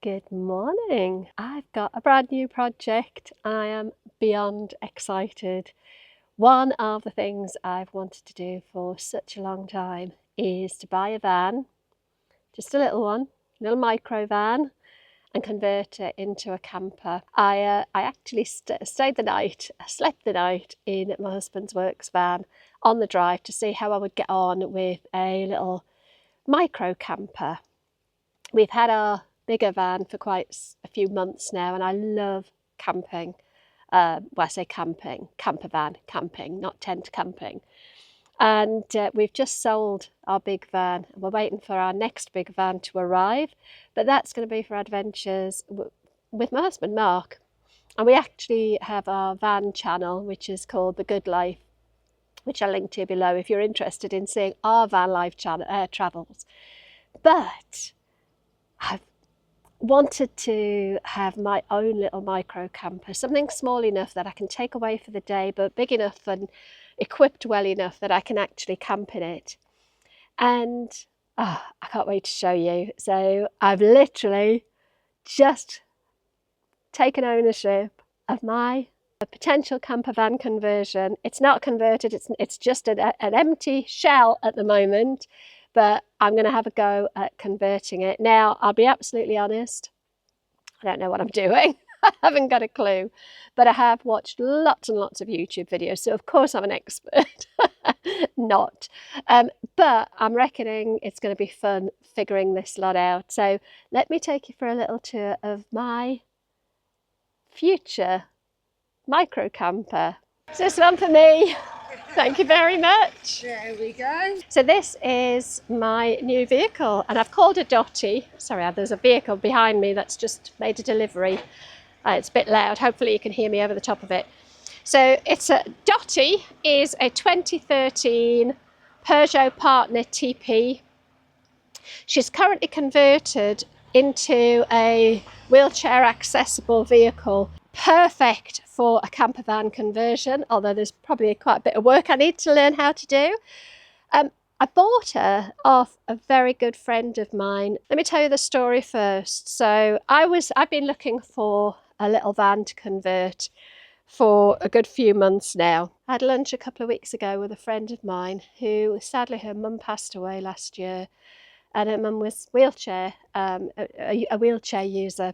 Good morning. I've got a brand new project. I am beyond excited. One of the things I've wanted to do for such a long time is to buy a van, just a little one, a little micro van, and convert it into a camper. I actually slept the night in my husband's works van on the drive to see how I would get on with a little micro camper. We've had our bigger van for quite a few months now, and I love camping. Well, I say camping, camper van, camping, not tent camping. And we've just sold our big van. We're waiting for our next big van to arrive, but that's going to be for adventures with my husband, Mark. And we actually have our van channel, which is called The Good Life, which I'll link to below if you're interested in seeing our van life travels. But I've wanted to have my own little micro camper, something small enough that I can take away for the day, but big enough and equipped well enough that I can actually camp in it. And I can't wait to show you. So I've literally just taken ownership of my potential camper van conversion. It's not converted, it's just an empty shell at the moment, but I'm going to have a go at converting it. Now, I'll be absolutely honest, I don't know what I'm doing. I haven't got a clue, but I have watched lots and lots of YouTube videos, so of course I'm an expert. Not. But I'm reckoning it's going to be fun figuring this lot out. So let me take you for a little tour of my future micro camper. So this one for me. Thank you very much. There we go. So this is my new vehicle, and I've called it Dottie. Sorry, there's a vehicle behind me that's just made a delivery. It's a bit loud. Hopefully you can hear me over the top of it. So Dottie is a 2013 Peugeot Partner Tepee. She's currently converted into a wheelchair accessible vehicle, perfect for a camper van conversion, although there's probably quite a bit of work I need to learn how to do. I bought her off a very good friend of mine. Let me tell you the story first. So I've been looking for a little van to convert for a good few months now. I had lunch a couple of weeks ago with a friend of mine who, sadly, her mum passed away last year, and her mum was a wheelchair user.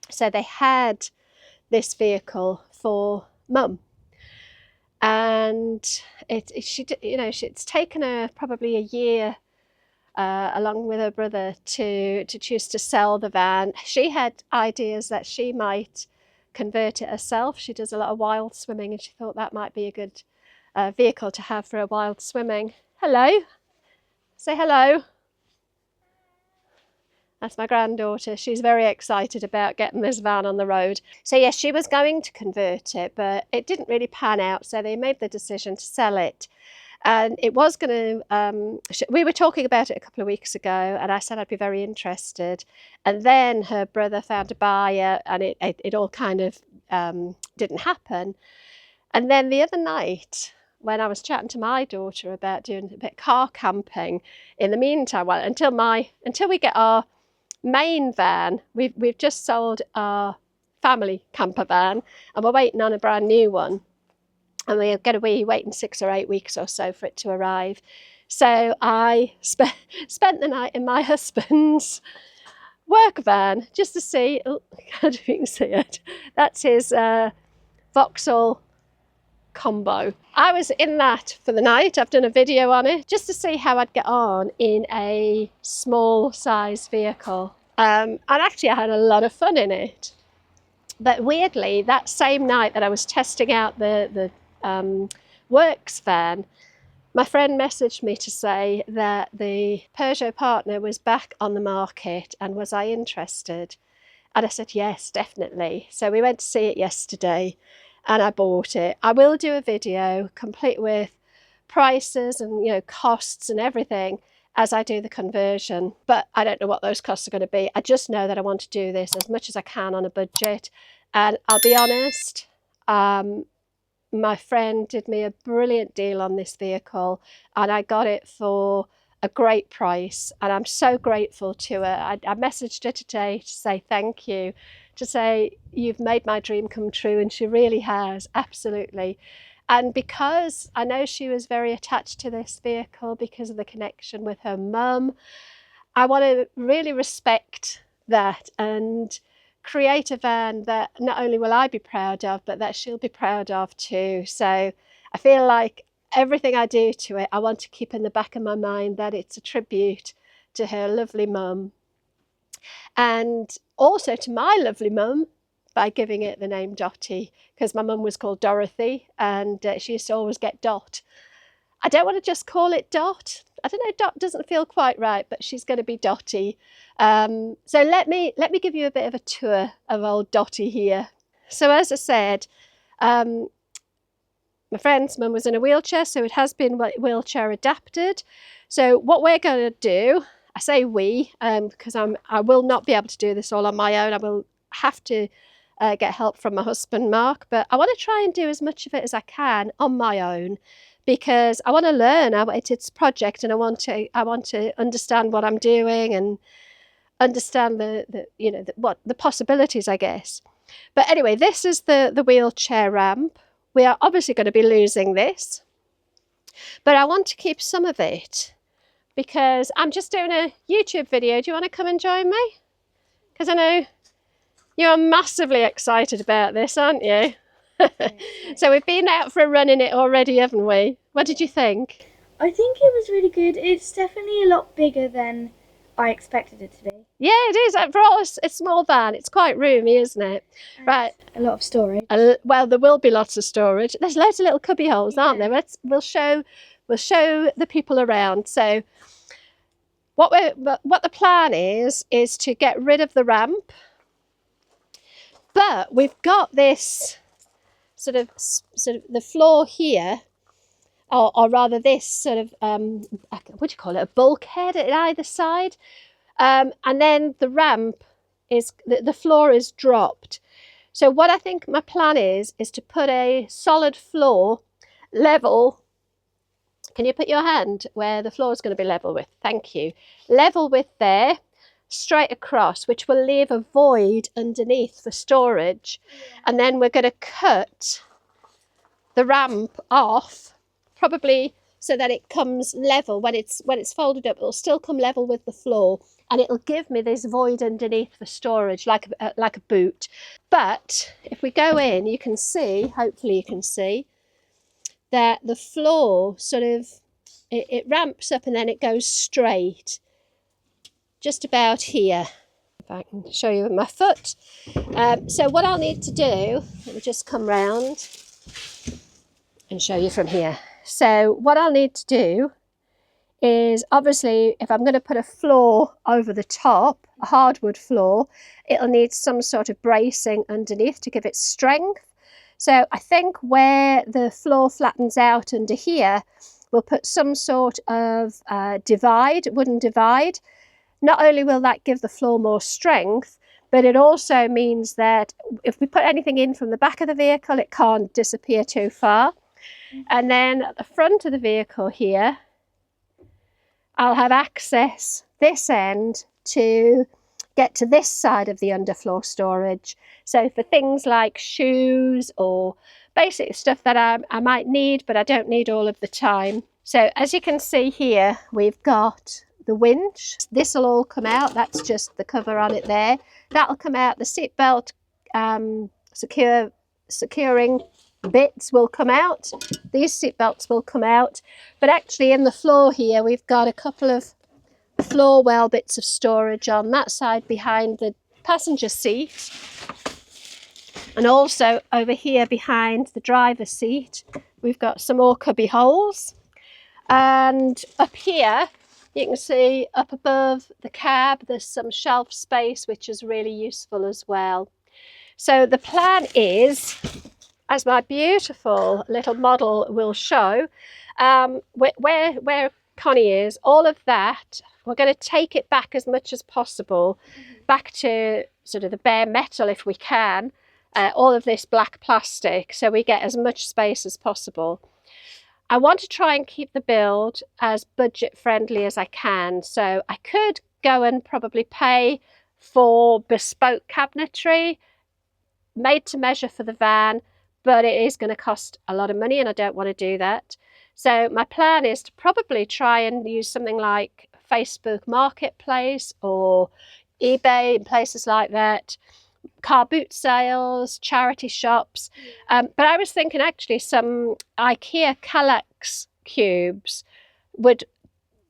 So they had this vehicle for mum, and it's taken her probably a year, along with her brother, to choose to sell the van. She had ideas that she might convert it herself. She does a lot of wild swimming, and she thought that might be a good vehicle to have for her wild swimming. Hello, say hello. That's my granddaughter. She's very excited about getting this van on the road. So yes, she was going to convert it, but it didn't really pan out. So they made the decision to sell it. And it was going to, we were talking about it a couple of weeks ago, and I said I'd be very interested. And then her brother found a buyer, and it all kind of didn't happen. And then the other night, when I was chatting to my daughter about doing a bit of car camping, in the meantime, well, until we get our main van, we've just sold our family camper van, and we're waiting on a brand new one, and we're going to be waiting 6 or 8 weeks or so for it to arrive. So I spent the night in my husband's work van just to see, oh, I don't know if you can see it, that's his Vauxhall Combo. I was in that for the night. I've done a video on it just to see how I'd get on in a small size vehicle, and actually I had a lot of fun in it. But weirdly, that same night that I was testing out the works van, my friend messaged me to say that the Peugeot Partner was back on the market and was I interested, and I said yes, definitely. So we went to see it yesterday, and I bought it. I will do a video complete with prices and costs and everything as I do the conversion, but I don't know what those costs are going to be. I just know that I want to do this as much as I can on a budget. And I'll be honest, my friend did me a brilliant deal on this vehicle, and I got it for a great price, and I'm so grateful to her. I messaged her today to say thank you, to say you've made my dream come true, and she really has, absolutely. And because I know she was very attached to this vehicle because of the connection with her mum, I want to really respect that and create a van that not only will I be proud of, but that she'll be proud of too. So I feel like everything I do to it, I want to keep in the back of my mind that it's a tribute to her lovely mum, and also to my lovely mum by giving it the name Dottie, because my mum was called Dorothy, and she used to always get Dot. I don't want to just call it Dot. I don't know, Dot doesn't feel quite right, but she's going to be Dottie. So let me give you a bit of a tour of old Dottie here. So as I said, my friend's mum was in a wheelchair, so it has been wheelchair adapted. So what we're going to do, I say we, because I will not be able to do this all on my own. I will have to get help from my husband, Mark, but I want to try and do as much of it as I can on my own, because I want to learn. It's a project, and I want to understand what I'm doing and understand the possibilities, I guess. But anyway, this is the wheelchair ramp. We are obviously going to be losing this, but I want to keep some of it because I'm just doing a YouTube video. Do you want to come and join me? Because I know you're massively excited about this, aren't you? So we've been out for a run in it already, haven't we? What did you think? I think it was really good. It's definitely a lot bigger than I expected it to be. Yeah, it is. For all a small van, it's quite roomy, isn't it? And right. A lot of storage. Well, there will be lots of storage. There's loads of little cubby holes, aren't there? We'll show the people around. So what the plan is to get rid of the ramp, but we've got this sort of the floor here, or rather this sort of what do you call it, a bulkhead at either side, and then the ramp is the floor is dropped. So what I think my plan is to put a solid floor level. Can you put your hand where the floor is going to be level with? Thank you. Level with there, straight across, which will leave a void underneath for storage. And then we're going to cut the ramp off, probably so that it comes level. When it's folded up, it'll still come level with the floor, and it'll give me this void underneath for storage, like a boot. But if we go in, you can see, hopefully you can see, that the floor sort of, it ramps up and then it goes straight, just about here. If I can show you with my foot. So what I'll need to do, let me just come round and show you from here. So what I'll need to do is, obviously, if I'm going to put a floor over the top, a hardwood floor, it'll need some sort of bracing underneath to give it strength. So I think where the floor flattens out under here, we'll put some sort of wooden divide. Not only will that give the floor more strength, but it also means that if we put anything in from the back of the vehicle, it can't disappear too far. And then at the front of the vehicle here, I'll have access this end to get to this side of the underfloor storage. So for things like shoes or basic stuff that I might need, but I don't need all of the time. So as you can see here, we've got the winch. This will all come out. That's just the cover on it there. That'll come out. The seatbelt securing bits will come out. These seat belts will come out. But actually in the floor here, we've got a couple of floor well bits of storage on that side behind the passenger seat, and also over here behind the driver's seat we've got some more cubby holes. And up here you can see, up above the cab, there's some shelf space, which is really useful as well. So the plan is, as my beautiful little model will show, where Connie is, all of that, we're going to take it back as much as possible, back to sort of the bare metal if we can, all of this black plastic, so we get as much space as possible. I want to try and keep the build as budget friendly as I can. So I could go and probably pay for bespoke cabinetry made to measure for the van, but it is going to cost a lot of money and I don't want to do that. So my plan is to probably try and use something like Facebook Marketplace or eBay and places like that, car boot sales, charity shops. But I was thinking actually some IKEA Kallax cubes would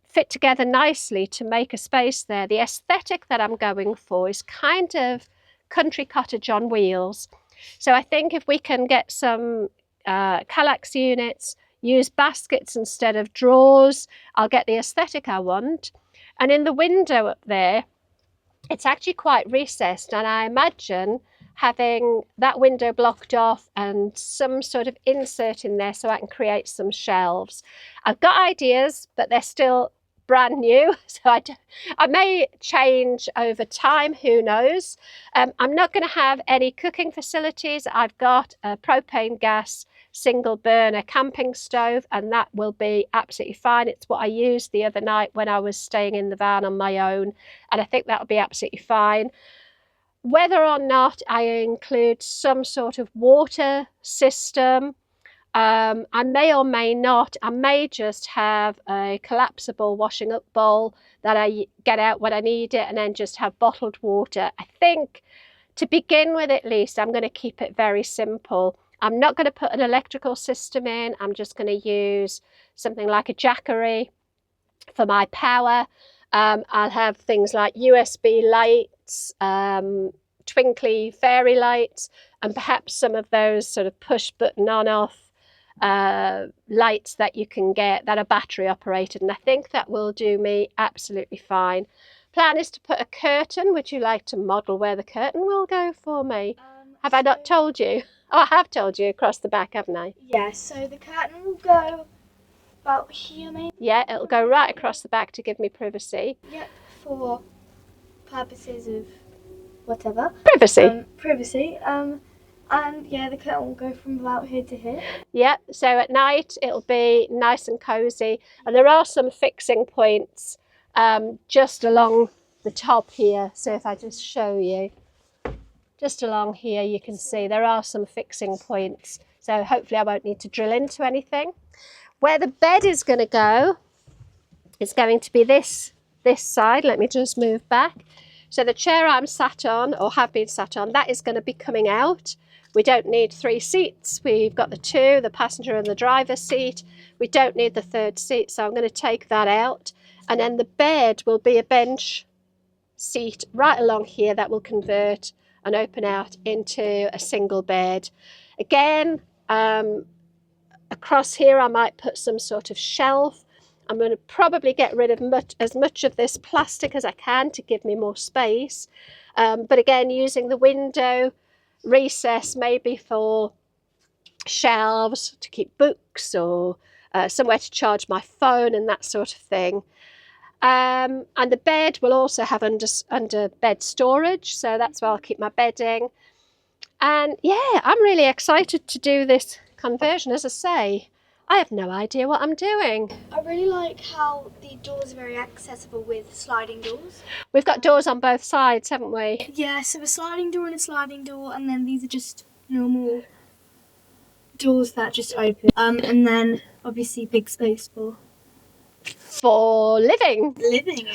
fit together nicely to make a space there. The aesthetic that I'm going for is kind of country cottage on wheels. So I think if we can get some Kallax units, use baskets instead of drawers, I'll get the aesthetic I want. And in the window up there, it's actually quite recessed, and I imagine having that window blocked off and some sort of insert in there so I can create some shelves. I've got ideas, but they're still brand new, so I may change over time, who knows. I'm not going to have any cooking facilities. I've got a propane gas single burner camping stove, and that will be absolutely fine. It's what I used the other night when I was staying in the van on my own, and I think that'll be absolutely fine. Whether or not I include some sort of water system, I may or may not. I may just have a collapsible washing up bowl that I get out when I need it and then just have bottled water. I think to begin with, at least, I'm going to keep it very simple. I'm not going to put an electrical system in. I'm just going to use something like a Jackery for my power. I'll have things like USB lights, twinkly fairy lights, and perhaps some of those sort of push button on off lights that you can get that are battery operated, and I think that will do me absolutely fine. Plan is to put a curtain. Would you like to model where the curtain will go for me? Have I not told you? Oh, I have told you, across the back, haven't I? Yeah, so the curtain will go about here maybe? Yeah, it'll go right across the back to give me privacy. Yep, for purposes of whatever. Privacy. Privacy. And yeah, the curtain will go from about here to here. Yeah, so at night it'll be nice and cosy, and there are some fixing points just along the top here. So if I just show you, just along here, you can see there are some fixing points. So hopefully I won't need to drill into anything. Where the bed is going to go is going to be this side. Let me just move back. So the chair I'm sat on, or have been sat on, that is going to be coming out. We don't need 3 seats. We've got the 2, the passenger and the driver's seat. We don't need the 3rd seat, so I'm going to take that out. And then the bed will be a bench seat right along here that will convert and open out into a single bed. Again, across here I might put some sort of shelf. I'm going to probably get rid of as much of this plastic as I can to give me more space. But again, using the window recess maybe for shelves to keep books, or somewhere to charge my phone and that sort of thing. And the bed will also have under bed storage, so that's where I'll keep my bedding. And yeah, I'm really excited to do this conversion. As I say, I have no idea what I'm doing. I really like how the doors are very accessible with sliding doors. We've got doors on both sides, haven't we? Yeah, so a sliding door and a sliding door, and then these are just normal doors that just open. And then obviously big space for living in.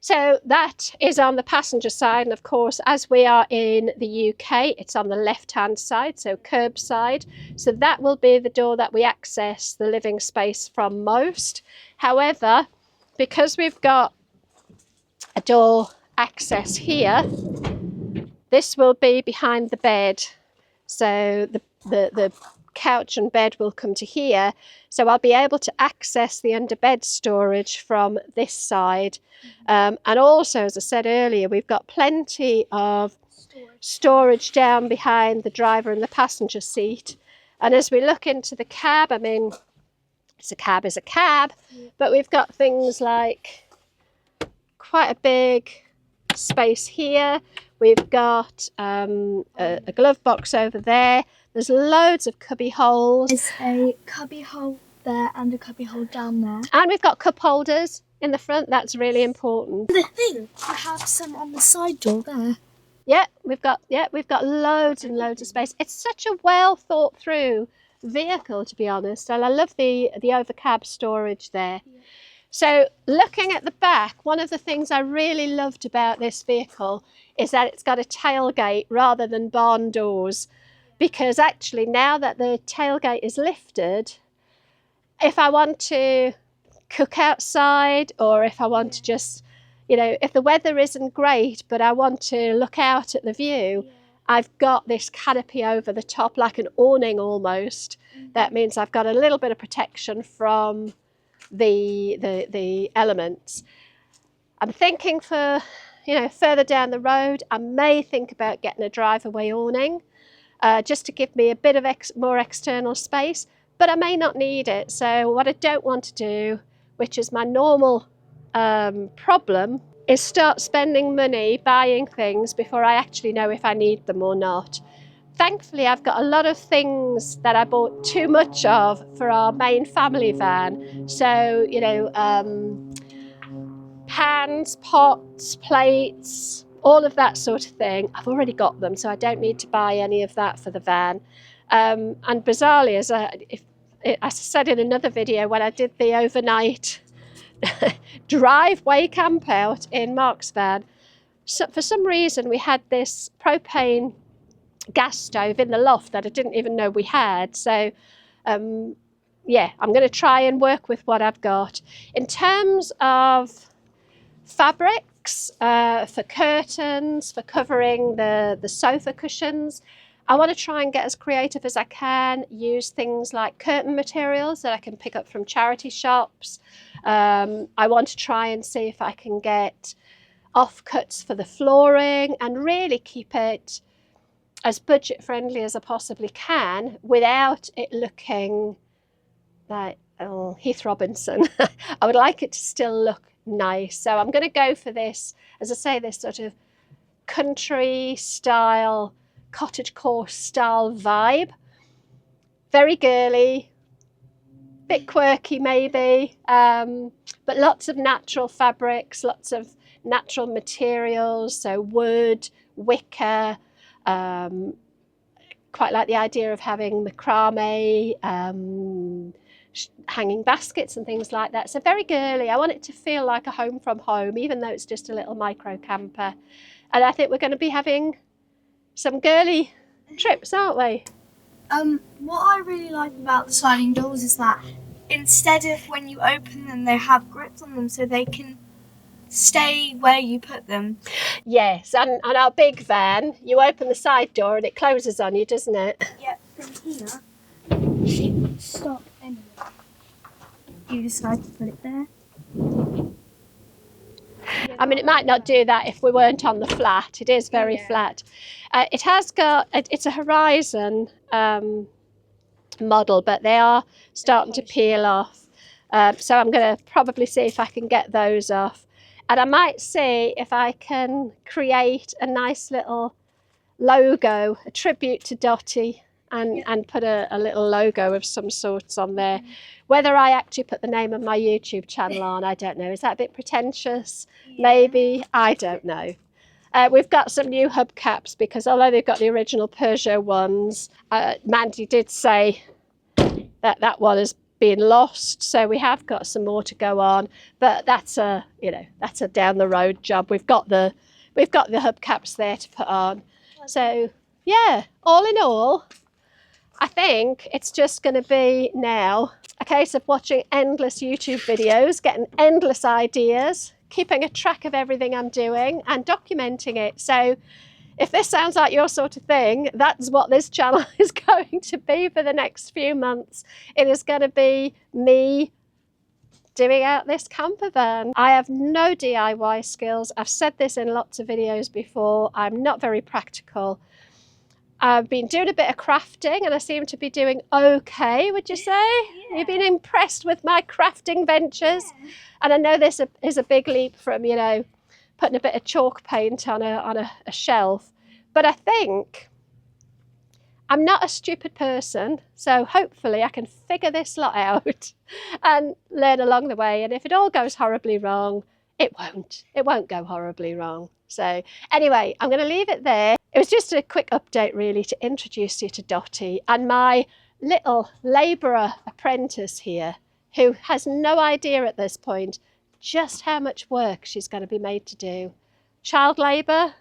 So that is on the passenger side, and of course, as we are in the UK, it's on the left hand side, so curbside. So that will be the door that we access the living space from most. However, because we've got a door access here, this will be behind the bed, so the couch and bed will come to here, so I'll be able to access the underbed storage from this side. And also, as I said earlier, we've got plenty of storage down behind the driver and the passenger seat. And as we look into the cab, I mean, it's a cab is a cab, but we've got things like quite a big space here. We've got a glove box over there. There's loads of cubby holes. There's a cubby hole there and a cubby hole down there. And we've got cup holders in the front. That's really important. The thing, I have some on the side door there. Yeah, we've got loads and loads of space. It's such a well thought through vehicle, to be honest, and I love the overcab storage there. Yeah. So looking at the back, one of the things I really loved about this vehicle is that it's got a tailgate rather than barn doors, because actually now that the tailgate is lifted, if I want to cook outside, or if I want to just, you know, if the weather isn't great but I want to look out at the view, I've got this canopy over the top, like an awning almost. That means I've got a little bit of protection from the elements. I'm thinking for, you know, further down the road, I may think about getting a drive-away awning, just to give me a bit of more external space, but I may not need it. So what I don't want to do, which is my normal problem, is start spending money buying things before I actually know if I need them or not. Thankfully, I've got a lot of things that I bought too much of for our main family van. So, you know, pans, pots, plates, all of that sort of thing. I've already got them, so I don't need to buy any of that for the van. And bizarrely, as I said in another video, when I did the overnight driveway camp out in Mark's van, so for some reason we had this propane gas stove in the loft that I didn't even know we had. So yeah, I'm going to try and work with what I've got. In terms of fabrics, for curtains, for covering the sofa cushions, I want to try and get as creative as I can, use things like curtain materials that I can pick up from charity shops. I want to try and see if I can get offcuts for the flooring and really keep it as budget friendly as I possibly can without it looking like Heath Robinson. I would like it to still look nice. So I'm going to go for this, as I say, this sort of country style, cottagecore style vibe. Very girly, bit quirky maybe, but lots of natural fabrics, lots of natural materials, so wood, wicker. Quite like the idea of having macrame, hanging baskets and things like that. So very girly. I want it to feel like a home from home, even though it's just a little micro camper. And I think we're going to be having some girly trips, aren't we? What I really like about the sliding doors is that instead of when you open them, they have grips on them so they can stay where you put them. Yes, and our big van, you open the side door and it closes on you, doesn't it? Yep, from here, it would stop anyway. You decide to put it there. I mean, it might not do that if we weren't on the flat. It is very flat. It has got, it's a Horizon model, but they are starting to peel off. So I'm going to probably see if I can get those off. And I might see if I can create a nice little logo, a tribute to Dottie, and put a little logo of some sorts on there. Whether I actually put the name of my YouTube channel on, I don't know. Is that a bit pretentious? Maybe. I don't know. We've got some new hubcaps because although they've got the original Peugeot ones, Mandy did say that that one has been lost. So we have got some more to go on, but that's a, you know, that's a down the road job. We've got the hubcaps there to put on. So yeah, all in all, I think it's just going to be now a case of watching endless YouTube videos, getting endless ideas, keeping a track of everything I'm doing and documenting it. So if this sounds like your sort of thing, that's what this channel is going to be for the next few months. It is going to be me doing out this camper van. I have no DIY skills. I've said this in lots of videos before. I'm not very practical. I've been doing a bit of crafting and I seem to be doing okay, would you say? Yeah. You've been impressed with my crafting ventures? Yeah. And I know this is a big leap from, you know, putting a bit of chalk paint on a shelf. But I think I'm not a stupid person, so hopefully I can figure this lot out and learn along the way. And if it all goes horribly wrong, it won't go horribly wrong. So anyway, I'm going to leave it there. It was just a quick update really to introduce you to Dottie and my little labourer apprentice here, who has no idea at this point just how much work she's going to be made to do. Child labour?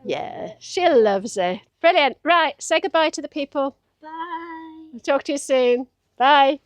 Yeah, she loves it. Brilliant. Right, say goodbye to the people. Bye. Talk to you soon. Bye.